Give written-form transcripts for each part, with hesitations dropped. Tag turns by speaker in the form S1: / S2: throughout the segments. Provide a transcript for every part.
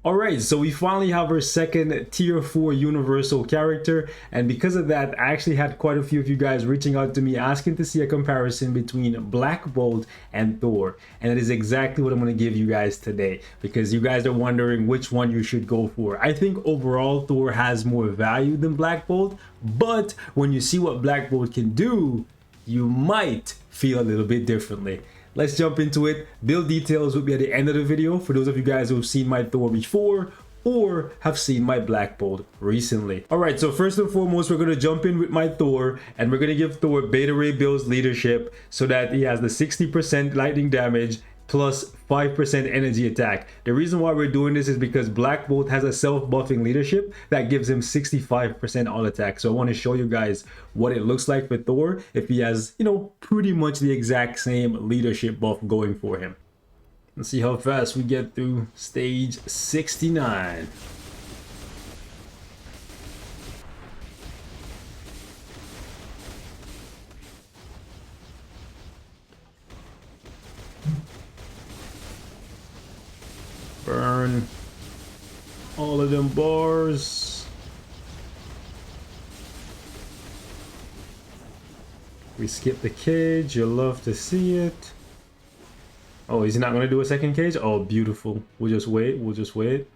S1: Alright, so we finally have our second tier 4 universal character, and because of that, I actually had quite a few of you guys reaching out to me asking to see a comparison between Black Bolt and Thor, and that is exactly what I'm going to give you guys today, because you guys are wondering which one you should go for. I think overall Thor has more value than Black Bolt, but when you see what Black Bolt can do, you might feel a little bit differently. Let's jump into it. Build details will be at the end of the video for those of you guys who have seen my Thor before or have seen my Black Bolt recently. Alright, so first and foremost, we're going to jump in with my Thor, and we're going to give Thor Beta Ray Bill's leadership so that he has the 60% lightning damage plus 5% energy attack. The reason why we're doing this is because Black Bolt has a self-buffing leadership that gives him 65% all attack. So I want to show you guys what it looks like with Thor if he has, you know, pretty much the exact same leadership buff going for him. Let's see how fast we get through stage 69. Burn all of them bars. We skip the cage. You'll love to see it. Oh, he's not going to do a second cage? Oh, beautiful. We'll just wait. We'll just wait.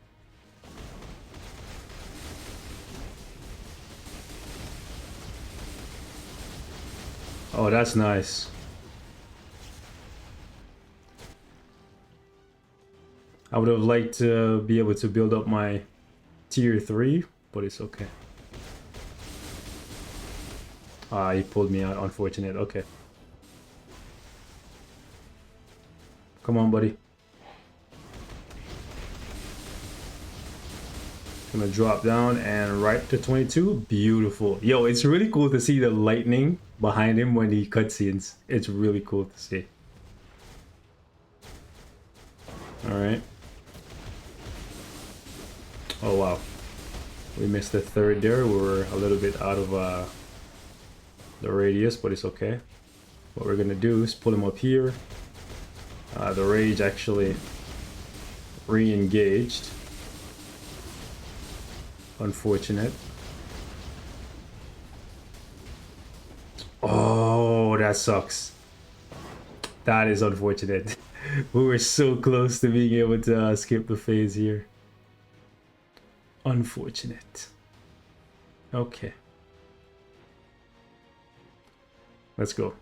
S1: Oh, that's nice. I would have liked to be able to build up my tier 3, but it's okay. Ah, he pulled me out. Unfortunate. Okay. Come on, buddy. Gonna drop down and right to 22. Beautiful. Yo, it's really cool to see the lightning behind him when he cutscenes. It's really cool to see. All right. Oh wow, we missed the third there. We were a little bit out of the radius, but it's okay. What we're gonna do is pull him up here. The rage actually re-engaged. Unfortunate. Oh, that sucks. That is unfortunate. We were so close to being able to skip the phase here. Unfortunate. Okay. Let's go.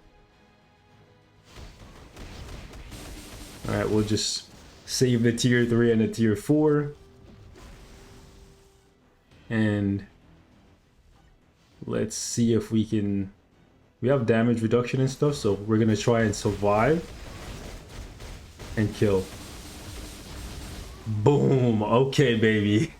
S1: Alright, we'll just save the tier 3 and the tier 4. And let's see if we can... We have damage reduction and stuff, so we're gonna try and survive and kill. Boom. Okay, baby.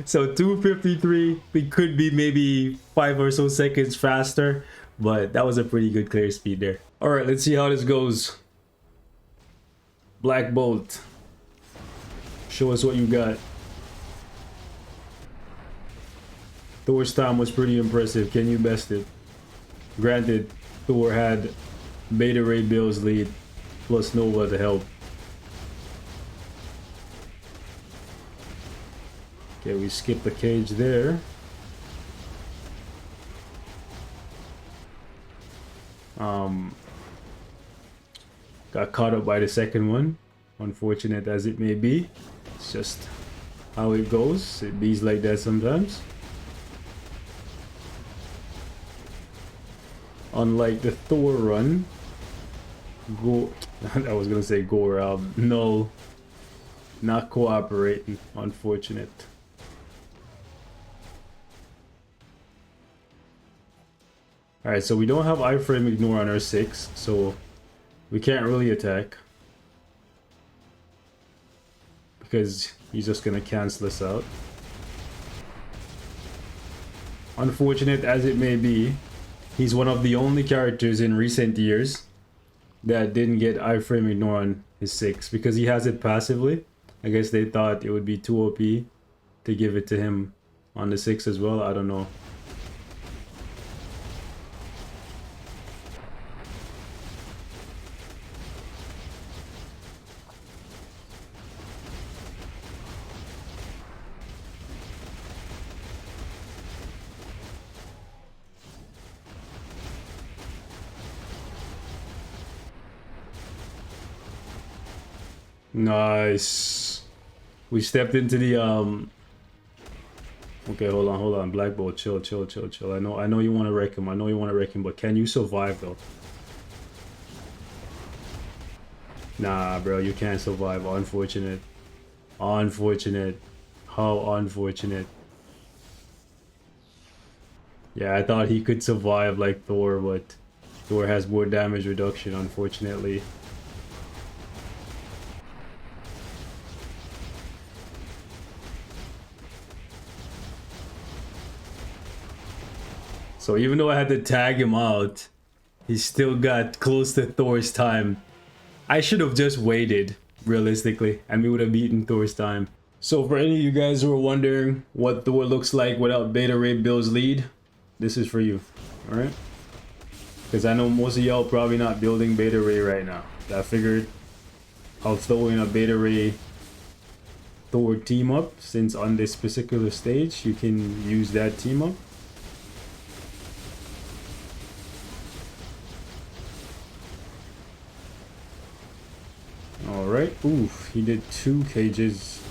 S1: So 253, we could be maybe 5 or so seconds faster, but that was a pretty good clear speed there. All right, let's see how this goes. Black Bolt, show us what you got. Thor's time was pretty impressive. Can you best it? Granted, Thor had Beta Ray Bill's lead plus Nova to help. Okay, we skipped the cage there. Got caught up by the second one. Unfortunate as it may be. It's just how it goes. It bees like that sometimes. Unlike the Thor run, I was gonna say go no, not cooperating. Unfortunate. Alright, so we don't have iframe ignore on our 6, so we can't really attack. Because he's just gonna cancel us out. Unfortunate as it may be, he's one of the only characters in recent years that didn't get iframe ignore on his 6 because he has it passively. I guess they thought it would be too OP to give it to him on the 6 as well. I don't know. Nice. We stepped into the Okay, hold on. Black Bolt, chill. I know you want to wreck him. But can you survive though? Nah, bro, you can't survive. Unfortunate. How unfortunate. Yeah, I thought he could survive like Thor, but Thor has more damage reduction, unfortunately. So even though I had to tag him out, he still got close to Thor's time. I should have just waited, realistically, and we would have beaten Thor's time. So for any of you guys who are wondering what Thor looks like without Beta Ray Bill's lead, this is for you, alright? Because I know most of y'all probably not building Beta Ray right now. I figured I'll throw in a Beta Ray Thor team up, since on this particular stage you can use that team up. Alright, oof, he did 2 cages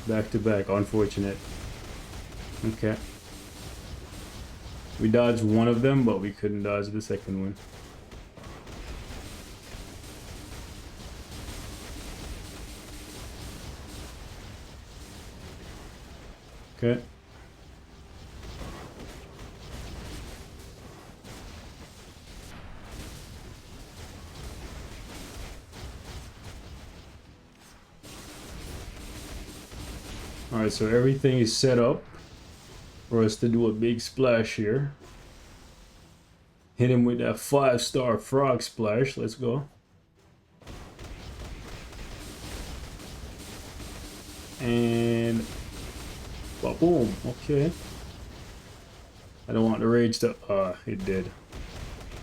S1: back to back, unfortunate. Okay. We dodged one of them, but we couldn't dodge the second one. Okay. Alright, so everything is set up for us to do a big splash here. Hit him with that 5-star frog splash. Let's go. And boom. Okay. I don't want the rage to it did.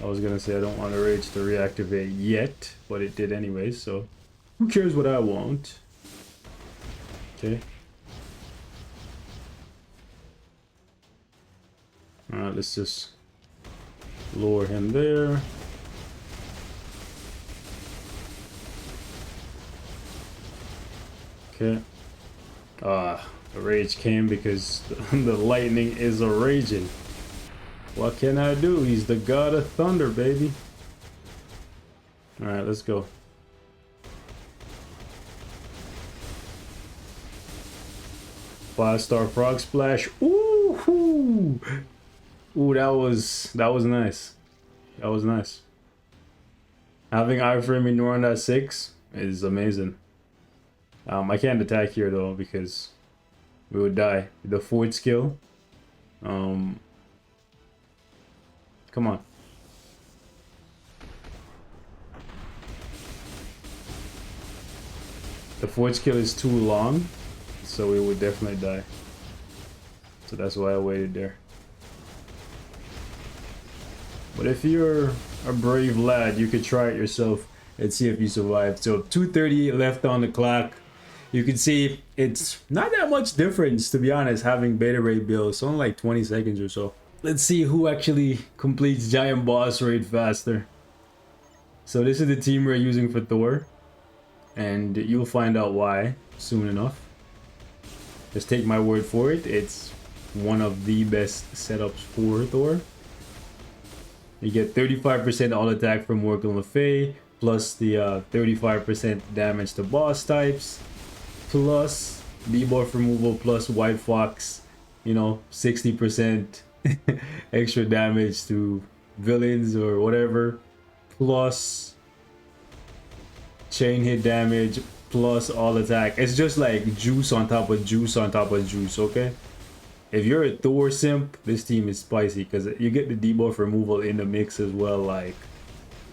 S1: I was gonna say I don't want the rage to reactivate yet, but it did anyway, so who cares what I want? Okay. Alright, let's just lower him there. Okay. The rage came because the lightning is a raging. What can I do? He's the god of thunder, baby. Alright, let's go. Five-star frog splash. Ooh! Ooh, that was nice. That was nice. Having iframe ignore on that 6 is amazing. I can't attack here though because we would die. The 4th skill. Come on. The 4th skill is too long, so we would definitely die. So that's why I waited there. But if you're a brave lad, you could try it yourself and see if you survive. So 2:38 left on the clock. You can see it's not that much difference, to be honest, having Beta Ray build. It's only like 20 seconds or so. Let's see who actually completes Giant Boss Raid faster. So this is the team we're using for Thor. And you'll find out why soon enough. Just take my word for it. It's one of the best setups for Thor. You get 35% all attack from Morgan Le Fay, plus the 35% damage to boss types, plus debuff removal, plus White Fox, you know, 60% extra damage to villains or whatever, plus chain hit damage, plus all attack. It's just like juice on top of juice on top of juice, okay? If you're a Thor simp, this team is spicy because you get the debuff removal in the mix as well. Like,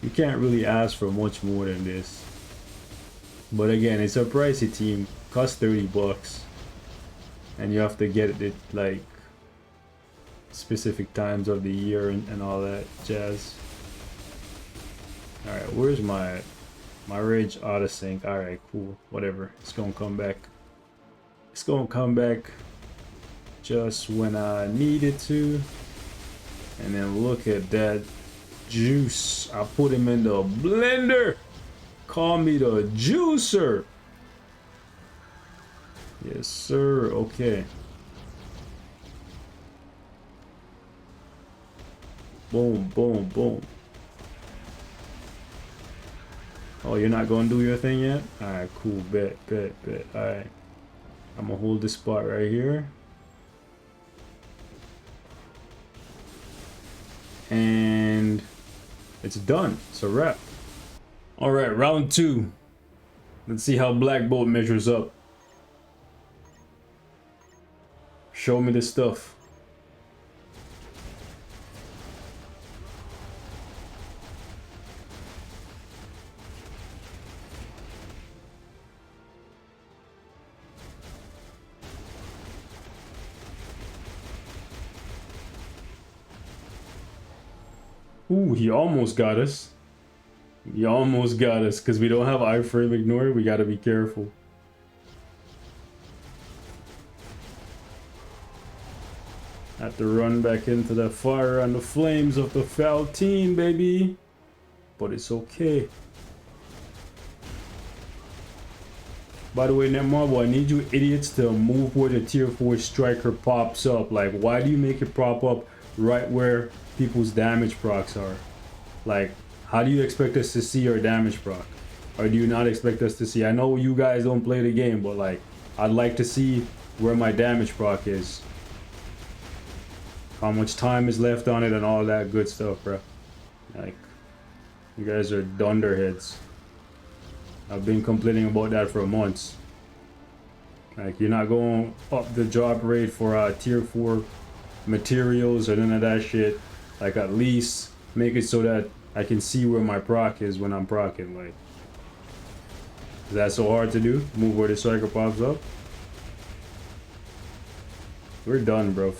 S1: you can't really ask for much more than this. But again, it's a pricey team. Costs 30 bucks. And you have to get it like specific times of the year and all that jazz. Alright, where's my rage auto sync? Alright, cool. Whatever. It's gonna come back. It's gonna come back just when I need it to. And then look at that juice. I put him in the blender. Call me the juicer. Yes, sir. Okay. Boom, boom, boom. Oh, you're not gonna do your thing yet? Alright, cool. Bet, bet, bet. Alright. I'm gonna hold this spot right here. And it's done. It's a wrap. Alright, round 2. Let's see how Black Bolt measures up. Show me the stuff. Ooh, he almost got us. He almost got us because we don't have iframe ignore. We got to be careful. Have to run back into the fire and the flames of the Faltine, baby. But it's okay. By the way, Netmarble, I need you idiots to move where the tier 4 striker pops up. Like, why do you make it pop up right where people's damage procs are? Like, how do you expect us to see our damage proc? Or do you not expect us to see? I know you guys don't play the game, but like, I'd like to see where my damage proc is. How much time is left on it and all that good stuff, bro. Like, you guys are dunderheads. I've been complaining about that for months. Like, you're not going up the drop rate for tier 4 materials or none of that shit. Like, at least make it so that I can see where my proc is when I'm procking. Like, is that so hard to do? Move where the striker pops up? We're done, bro.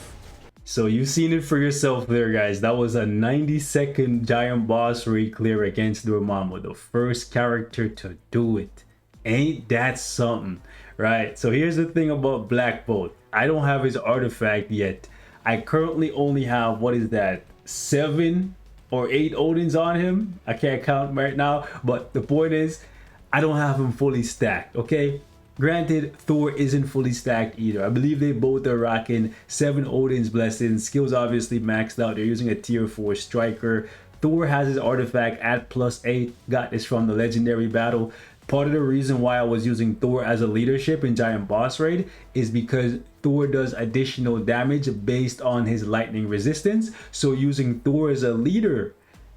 S1: So you've seen it for yourself there, guys. That was a 90-second giant boss raid clear against Dormammu, the first character to do it. Ain't that something, right? So here's the thing about Black Bolt. I don't have his artifact yet. I currently only have, what is that, 7 or 8 Odins on him. I can't count right now, but the point is, I don't have him fully stacked, okay? Granted, Thor isn't fully stacked either. I believe they both are rocking 7 Odin's Blessings. Skills obviously maxed out. They're using a tier 4 striker. Thor has his artifact at +8. Got this from the legendary battle. Part of the reason why I was using Thor as a leadership in Giant Boss Raid is because Thor does additional damage based on his lightning resistance. So using Thor as a leader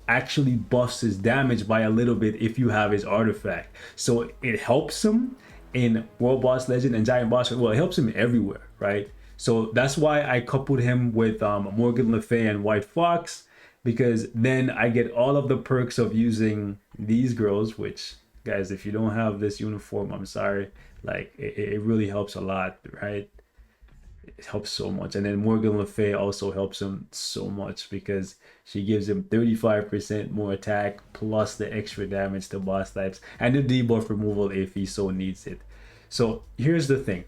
S1: actually buffs his damage by a little bit if you have his artifact. So it helps him in World Boss Legend and Giant Boss. Well, it helps him everywhere, right? So that's why I coupled him with Morgan Le Fay and White Fox, because then I get all of the perks of using these girls, which, guys, if you don't have this uniform, I'm sorry. Like, it really helps a lot, right? It helps so much. And then Morgan Le Fay also helps him so much because she gives him 35% more attack plus the extra damage to boss types and the debuff removal if he so needs it. So here's the thing.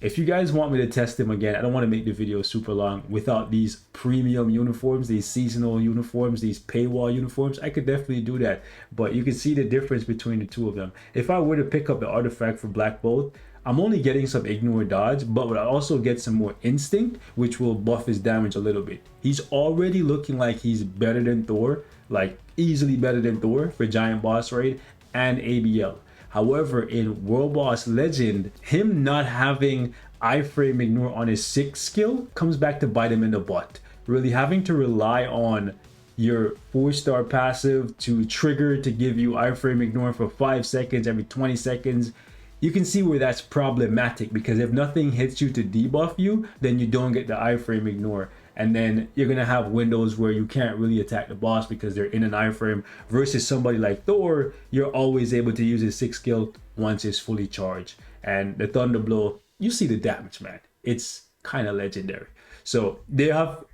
S1: If you guys want me to test him again, I don't want to make the video super long without these premium uniforms, these seasonal uniforms, these paywall uniforms. I could definitely do that, but you can see the difference between the two of them. If I were to pick up the artifact for Black Bolt, I'm only getting some ignore dodge, but I also get some more instinct, which will buff his damage a little bit. He's already looking like he's better than Thor, like easily better than Thor for Giant Boss Raid and ABL. However, in World Boss Legend, him not having iframe ignore on his 6th skill comes back to bite him in the butt. Really having to rely on your 4-star passive to trigger to give you iframe ignore for 5 seconds every 20 seconds. You can see where that's problematic, because if nothing hits you to debuff you, then you don't get the iframe ignore. And then you're going to have windows where you can't really attack the boss because they're in an iframe, versus somebody like Thor, you're always able to use his 6th skill once it's fully charged. And the Thunder Blow, you see the damage, man. It's kind of legendary. So they have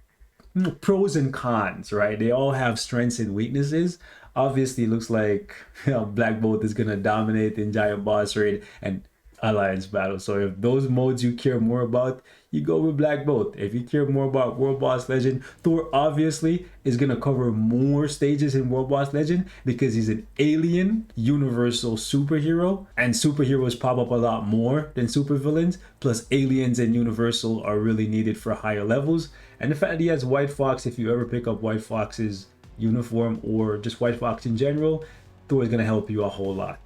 S1: pros and cons, right? They all have strengths and weaknesses. Obviously, it looks like Black Bolt is going to dominate in Giant Boss Raid, and Alliance battle. So if those modes you care more about, you go with Black Bolt. If you care more about World Boss Legend, Thor obviously is going to cover more stages in World Boss Legend because he's an alien universal superhero, and superheroes pop up a lot more than supervillains. Plus aliens and universal are really needed for higher levels. And the fact that he has White Fox, if you ever pick up White Fox's uniform or just White Fox in general, Thor is going to help you a whole lot.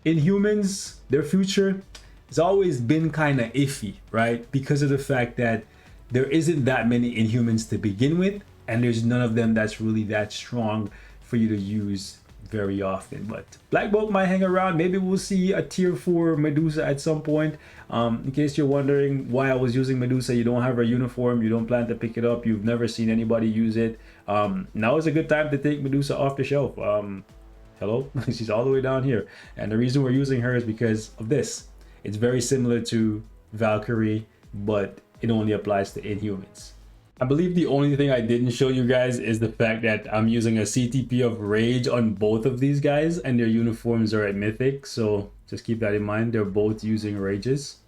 S1: Inhumans, their future has always been kind of iffy, right? Because of the fact that there isn't that many Inhumans to begin with, and there's none of them that's really that strong for you to use very often. But Black Bolt might hang around. Maybe we'll see a tier 4 Medusa at some point. In case you're wondering why I was using Medusa, you don't have her uniform, you don't plan to pick it up, you've never seen anybody use it. Now is a good time to take Medusa off the shelf. Hello, she's all the way down here, and the reason we're using her is because of this. It's very similar to Valkyrie, but it only applies to Inhumans. I believe the only thing I didn't show you guys is the fact that I'm using a CTP of Rage on both of these guys, and their uniforms are at Mythic, so just keep that in mind. They're both using Rages.